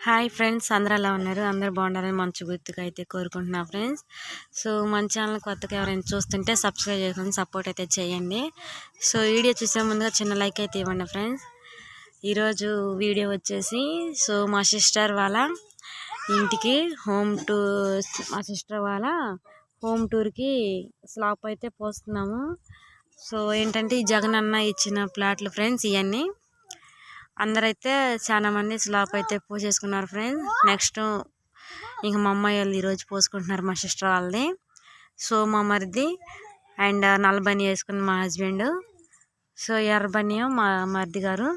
Hi friends, అందరూ ఎలా ఉన్నారు? అందరూ బాగుండాలని మంచి గుర్తుగా అయితే కోరుకుంటున్నా ఫ్రెండ్స్. సో మన ఛానల్ కొత్తగా ఎవరైనా చూస్తుంటే సబ్స్క్రైబ్ చేసుకొని సపోర్ట్ అయితే చేయండి. సో వీడియో చూసే ముందుగా చిన్న లైక్ అయితే ఇవ్వండి ఫ్రెండ్స్. ఈరోజు వీడియో వచ్చేసి మా సిస్టర్ వాళ్ళ ఇంటికి మా సిస్టర్ వాళ్ళ హోమ్ టూర్కి స్లాప్ అయితే పోస్తున్నాము. సో ఏంటంటే ఈ జగన్ అన్న ఇచ్చిన ప్లాట్లు ఫ్రెండ్స్. ఇవన్నీ అందరైతే చాలా మంది స్లాప్ అయితే పోసేసుకున్నారు ఫ్రెండ్స్. నెక్స్ట్ ఇంక మా అమ్మాయి వాళ్ళు ఈరోజు పోసుకుంటున్నారు, మా సిస్టర్ వాళ్ళది. సో మా మరిది అండ్ నల్ల బని వేసుకుని మా హస్బెండ్, సో ఎర్ర బని మా మరిది గారు.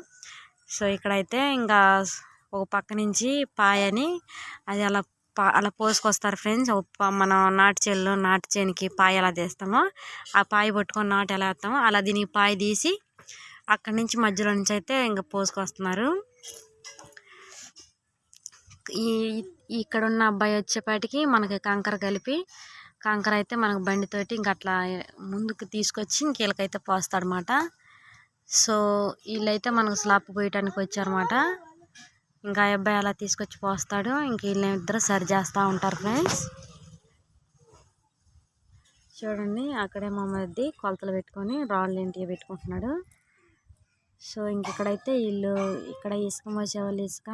సో ఇక్కడైతే ఇంకా ఒక పక్క నుంచి పాయని అది అలా పోసుకొస్తారు ఫ్రెండ్స్. మనం నాటు చేనుకి పాయ ఎలా తీస్తామో ఆ పాయ పట్టుకొని నాటు ఎలా వేస్తామో అలా దీనికి పాయ తీసి అక్కడి నుంచి మధ్యలో నుంచి అయితే ఇంకా పోసుకొస్తున్నారు. ఇక్కడ ఉన్న అబ్బాయి వచ్చేపాటికి మనకి కంకర కలిపి అయితే మనకు బండితోటి ఇంక అట్లా ముందుకు తీసుకొచ్చి ఇంకెళ్ళకైతే పోస్తాడనమాట. సో వీళ్ళైతే మనకు స్లాప్ పోయటానికి వచ్చారన్నమాట. ఇంకా ఆ అబ్బాయి అలా తీసుకొచ్చి పోస్తాడు. ఇంక వీళ్ళిద్దరు సరి చేస్తూ ఉంటారు ఫ్రెండ్స్. చూడండి అక్కడే మా మరిది కొలతలు పెట్టుకొని రాళ్ళు ఇంటికి పెట్టుకుంటున్నాడు. సో ఇక్కడైతే వీళ్ళు ఇక్కడ ఇసుక మోసేవాళ్ళు ఇసుక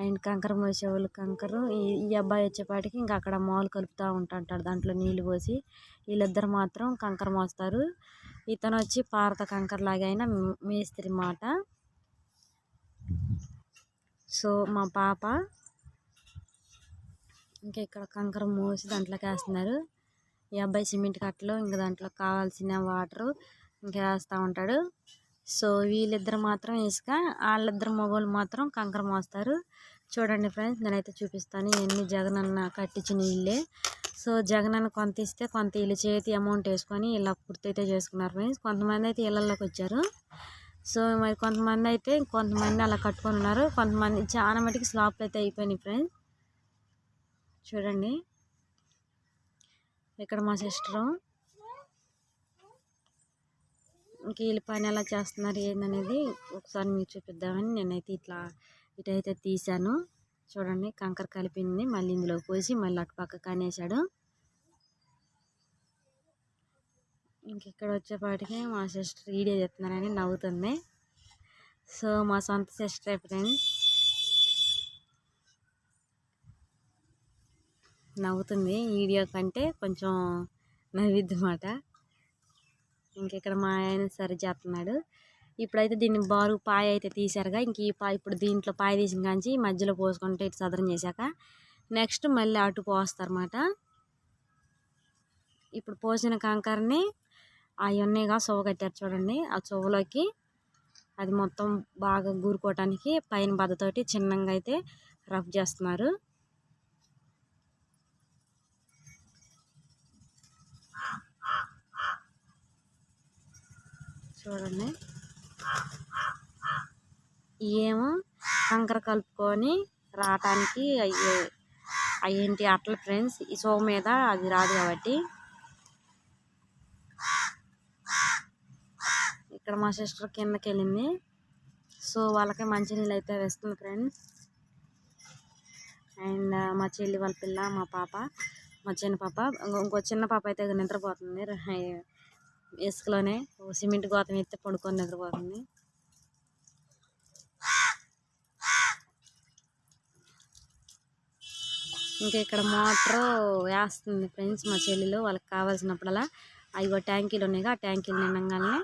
అండ్ కంకర మోసేవాళ్ళు కంకరు. ఈ అబ్బాయి వచ్చేపాటికి ఇంకా అక్కడ మాలు కలుపుతూ ఉంటాడు, దాంట్లో నీళ్ళు పోసి. వీళ్ళిద్దరు మాత్రం కంకర మోస్తారు. ఇతను వచ్చి పారత కంకర లాగా అయినా మేస్త్రి మాట. సో మా పాప ఇంకా ఇక్కడ కంకర మోసి దాంట్లోకి వేస్తున్నారు. ఈ అబ్బాయి సిమెంట్ కట్టలు ఇంకా దాంట్లో కావాల్సిన వాటరు ఇంకా వేస్తూ ఉంటాడు. సో వీళ్ళిద్దరు మాత్రం ఇసుక, వాళ్ళిద్దరు మగవాళ్ళు మాత్రం కంకర మోస్తారు. చూడండి ఫ్రెండ్స్, నేనైతే చూపిస్తాను. ఇవన్నీ జగనన్న కట్టించిన ఇల్లే. సో జగనన్న కొంత ఇస్తే కొంత వీళ్ళు చేతి అమౌంట్ వేసుకొని ఇలా పూర్తి అయితే చేసుకున్నారు ఫ్రెండ్స్. కొంతమంది అయితే ఇళ్ళల్లోకి వచ్చారు. సో మరి కొంతమంది అలా కట్టుకొని ఉన్నారు. కొంతమంది చాలా మటుకు స్లాప్లు అయితే అయిపోయినాయి ఫ్రెండ్స్. చూడండి ఇక్కడ మా సిస్టరు ఇంక వీళ్ళ పని ఎలా చేస్తున్నారు ఏందనేది ఒకసారి మీకు చూపిద్దామని నేనైతే ఇటైతే తీసాను. చూడండి కంకర కలిపింది మళ్ళీ ఇందులో పోసి మళ్ళీ అటు పక్క కానేసాడు. ఇంక ఇక్కడ వచ్చేపాటికి మా సిస్టర్ వీడియో చెప్తున్నారని నవ్వుతుంది. సో మా సొంత సిస్టర్ ఫ్రెండ్స్ నవ్వుతుంది. వీడియో కంటే కొంచెం నవ్విద్ది మాట. ఇంకెక్కడ మా ఆయన సరి చేస్తున్నాడు. ఇప్పుడైతే దీన్ని బారు పాయ అయితే తీసారుగా, ఇంక ఈ పాయ ఇప్పుడు దీంట్లో పాయ తీసిన కాంచి మధ్యలో పోసుకుంటే ఇటు సదరం చేశాక నెక్స్ట్ మళ్ళీ అటు పోస్తారన్నమాట. ఇప్పుడు పోసిన కంకరని అవి ఉన్నాయిగా చొవ్వ కట్టారు చూడండి, ఆ చొవ్వలోకి అది మొత్తం బాగా గూరుకోవటానికి పైన బద్దతోటి చిన్నగా అయితే రఫ్ చేస్తున్నారు. చూడండి ఏమో కంకర కలుపుకొని రావటానికి అయ్యేంటి అట్ల ఫ్రెండ్స్. ఈ సో మీద అది రాదు కాబట్టి. ఇక్కడ మా సిస్టర్ కిందకి వెళ్ళింది. సో వాళ్ళకి మంచినీళ్ళు అయితే వేస్తుంది ఫ్రెండ్స్. అండ్ మా చెల్లి వాళ్ళ పిల్ల, మా పాప, మా చిన్న పాప, ఇంకో చిన్న పాప అయితే నిద్రపోతుంది. ఇసుకలోనే సిమెంట్ గోతం ఎత్తే పడుకొని నిద్రపోతుంది. ఇంకా ఇక్కడ మోటార్ వేస్తుంది ఫ్రెండ్స్ మా చెల్లెలు. వాళ్ళకి కావాల్సినప్పుడల్లా అవి ట్యాంకీలు ఉన్నాయిగా, ఆ ట్యాంకీలు నిండంగానే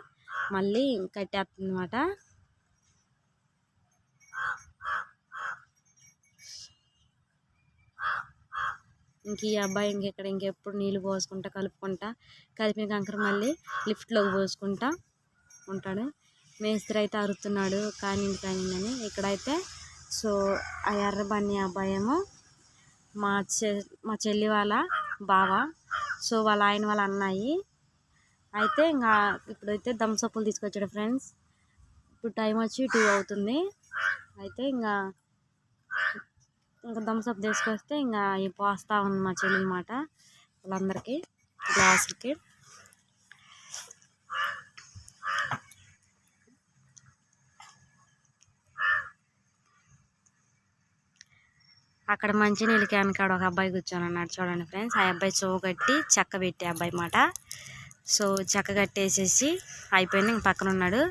మళ్ళీ కట్టేస్తుంది అన్నమాట. ఇంక ఈ అబ్బాయి ఇంకెప్పుడు నీళ్ళు పోసుకుంటా కలిపిన కంకర మళ్ళీ లిఫ్ట్లోకి పోసుకుంటా ఉంటాడు. మేస్త్రి అయితే అరుతున్నాడు కానీ అని. ఇక్కడైతే సో ఆ ఎర్ర బన్నీ అబ్బాయి ఏమో మా చెల్లి వాళ్ళ బావ. సో వాళ్ళ ఆయన వాళ్ళ అన్నాయి అయితే ఇంకా ఇప్పుడైతే థమ్సప్లు తీసుకొచ్చాడు ఫ్రెండ్స్. ఇప్పుడు టైం వచ్చి 2 అవుతుంది. అయితే ఇంకా థమ్సప్ తీసుకొస్తే ఇంకా పోస్తా ఉంది మా చెల్లి అన్నమాట వాళ్ళందరికీ గ్లాసులకి. అక్కడ మంచినీళ్ళ క్యాన్ కాడ ఒక అబ్బాయి కూర్చొని ఉన్నాడు చూడండి ఫ్రెండ్స్. ఆ అబ్బాయి కట్టి చెక్క పెట్టే అబ్బాయి మాట. సో చెక్క కట్టేసేసి అయిపోయింది, ఇంక పక్కన ఉన్నాడు.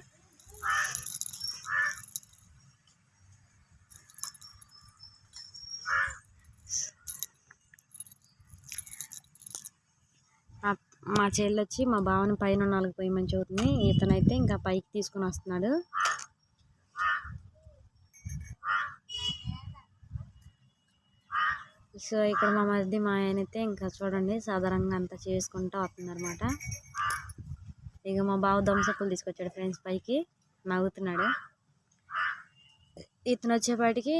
మా చెల్లి వచ్చి మా బావని పైన 4 పోయమని చెబుతుంది. ఇతనైతే ఇంకా పైకి తీసుకుని వస్తున్నాడు. సో ఇక్కడ మా మరిది మా ఆయన అయితే ఇంకా చూడండి సాధారణంగా అంతా చేసుకుంటూ వస్తుందన్నమాట. ఇక మా బావ దొంసప్పులు తీసుకొచ్చాడు ఫ్రెండ్స్, పైకి నవ్వుతున్నాడు. ఇతను వచ్చేపాటికి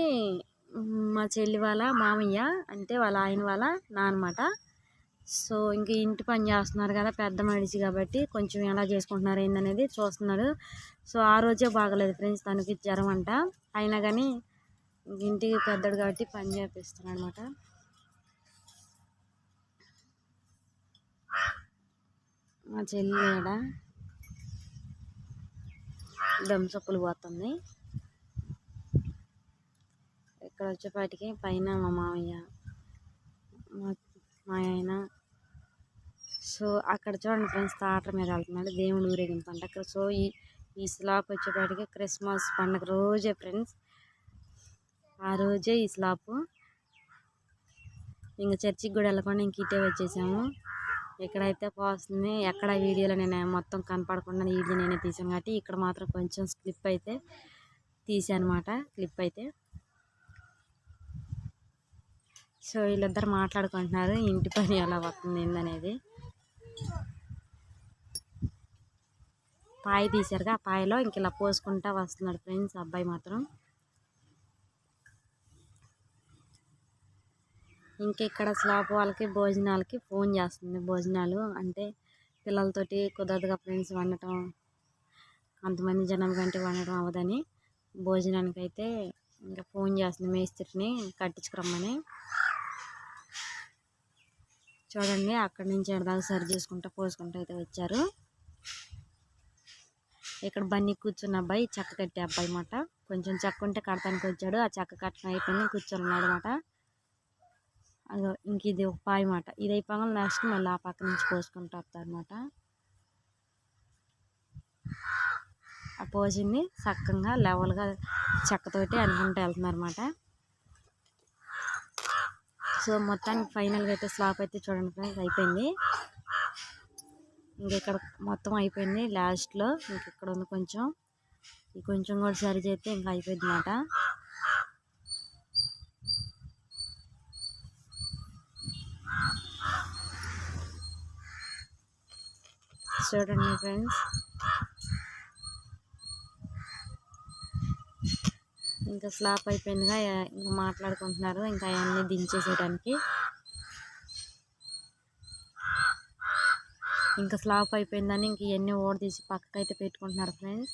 మా చెల్లి వాళ్ళ మామయ్య అంటే వాళ్ళ ఆయన వాళ్ళ నాన్నమాట. సో ఇంక ఇంటి పని చేస్తున్నారు కదా, పెద్ద మనిషి కాబట్టి కొంచెం ఎలా చేసుకుంటున్నారు ఏందనేది చూస్తున్నాడు. సో ఆ రోజే బాగలేదు ఫ్రెండ్స్, తనకి జ్వరం అంట. అయినా కానీ ఇంటికి పెద్దడు కాబట్టి పని చేపిస్తున్నాడు అనమాట. మా చెల్లి ఇక్కడ దమ్సప్పులు పోతుంది. ఇక్కడ వచ్చేపాటికి పైన మా మామయ్య మా ఆయన. సో అక్కడ చూడండి ఫ్రెండ్స్, తాటర మీద వెళ్తున్నాడు, దేవుడు ఊరేగింపు అంట అక్కడ. సో ఈ స్లాబ్ వచ్చేపాటికి క్రిస్మస్ పండుగ రోజే ఫ్రెండ్స్, ఆ రోజే ఈ స్లాబ్. ఇంకా చర్చికి కూడా వెళ్ళకుండా ఇంక ఇటే వచ్చేసాము. ఇక్కడైతే పోస్తుంది, ఎక్కడ వీడియోలో నేను మొత్తం కనపడకుండా వీడియో నేనే తీసాను కాబట్టి ఇక్కడ మాత్రం కొంచెం క్లిప్ అయితే తీసానమాట, క్లిప్ అయితే. సో వీళ్ళిద్దరు మాట్లాడుకుంటున్నారు ఇంటి పని ఎలా వస్తుంది ఏందనేది. పాయ తీసారుగా, ఆ పాయలో ఇంక ఇలా పోసుకుంటా వస్తున్నాడు ఫ్రెండ్స్ అబ్బాయి మాత్రం. ఇంకెక్కడ స్లాబ్ వాళ్ళకి భోజనాలకి ఫోన్ చేస్తుంది. భోజనాలు అంటే పిల్లలతోటి కుదరదుగా ఫ్రెండ్స్ వండటం, అంతమంది జనం కంటే వండటం అవ్వదని భోజనానికి అయితే ఇంకా ఫోన్ చేస్తుంది మేస్త్రిని కట్టించుకురమ్మని. చూడండి అక్కడి నుంచి ఎడదాకా సరి చేసుకుంటా పోసుకుంటూ అయితే వచ్చారు. ఇక్కడ బన్నీ కూర్చున్న అబ్బాయి చెక్క కట్టే అబ్బాయి అన్నమాట. కొంచెం చెక్క ఉంటే కడతానికి వచ్చాడు, ఆ చెక్క కట్టడం అయిపోయింది, కూర్చొని ఉన్నాడు అనమాట. అదో ఇంక ఇది ఒక పాయ మాట, ఇది అయిపోగా లాస్ట్ మళ్ళీ ఆ పక్క నుంచి పోసుకుంటూ వస్తారనమాట. ఆ పోసింది చక్కగా లెవెల్గా చెక్కతోటి అనుకుంటూ వెళ్తున్నారన్నమాట. సో మొత్తానికి ఫైనల్గా అయితే స్లాబ్ అయితే చూడండి ఫ్రెండ్స్ అయిపోయింది. ఇంక ఇక్కడ మొత్తం అయిపోయింది. లాస్ట్లో ఇంక ఇక్కడ ఉంది కొంచెం, ఈ కొంచెం కూడా సరి చేస్తే ఇంకా అయిపోయింది అన్నమాట. చూడండి ఫ్రెండ్స్, ఇంకా స్లాబ్ అయిపోయిందిగా, ఇంకా మాట్లాడుకుంటున్నారు ఇంకా అవన్నీ దించేసేయడానికి. ఇంకా స్లాబ్ అయిపోయిందని ఇంక ఇవన్నీ ఓడ తీసి పక్కకైతే పెట్టుకుంటున్నారు ఫ్రెండ్స్.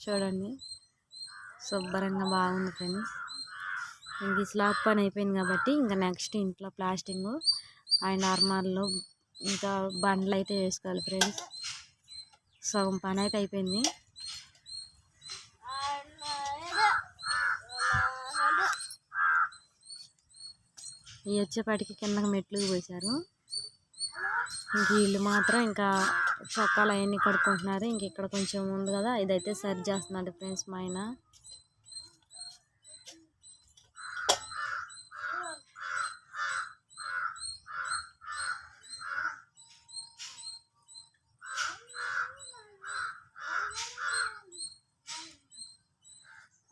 చూడండి శుభ్రంగా బాగుంది ఫ్రెండ్స్. ఇంక ఈ స్లాబ్ పని అయిపోయింది కాబట్టి ఇంకా నెక్స్ట్ ఇంట్లో ప్లాస్టింగ్ అండ్ ఆర్మార్లు ఇంకా బండ్లు అయితే వేసుకోవాలి ఫ్రెండ్స్. సగం పని అయితే అయిపోయింది. ఇవి వచ్చేపాటికి కిందకి మెట్లు పోసారు. ఇంక వీళ్ళు మాత్రం ఇంకా చొక్కాలు అవన్నీ కడుక్కుంటున్నారు. ఇంక ఇక్కడ కొంచెం ఉంది కదా, ఇదైతే సరి చేస్తున్నాడు ఫ్రెండ్స్ మా ఆయన.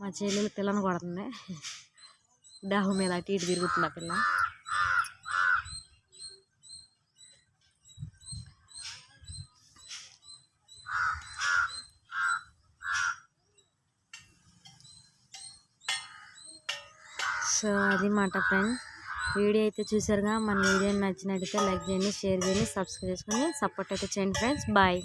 మా చెల్లెలు పిల్లని కొడుతుంది, డాబు మీద అటు ఇటు తిరుగుతుంది ఆ పిల్ల. సో అది మాట ఫ్రెండ్స్, వీడియో అయితే చూసారుగా. మన వీడియో నచ్చినట్టయితే లైక్ చేయండి, షేర్ చేయండి, సబ్స్క్రైబ్ చేసుకొని సపోర్ట్ అయితే చేయండి ఫ్రెండ్స్. బాయ్.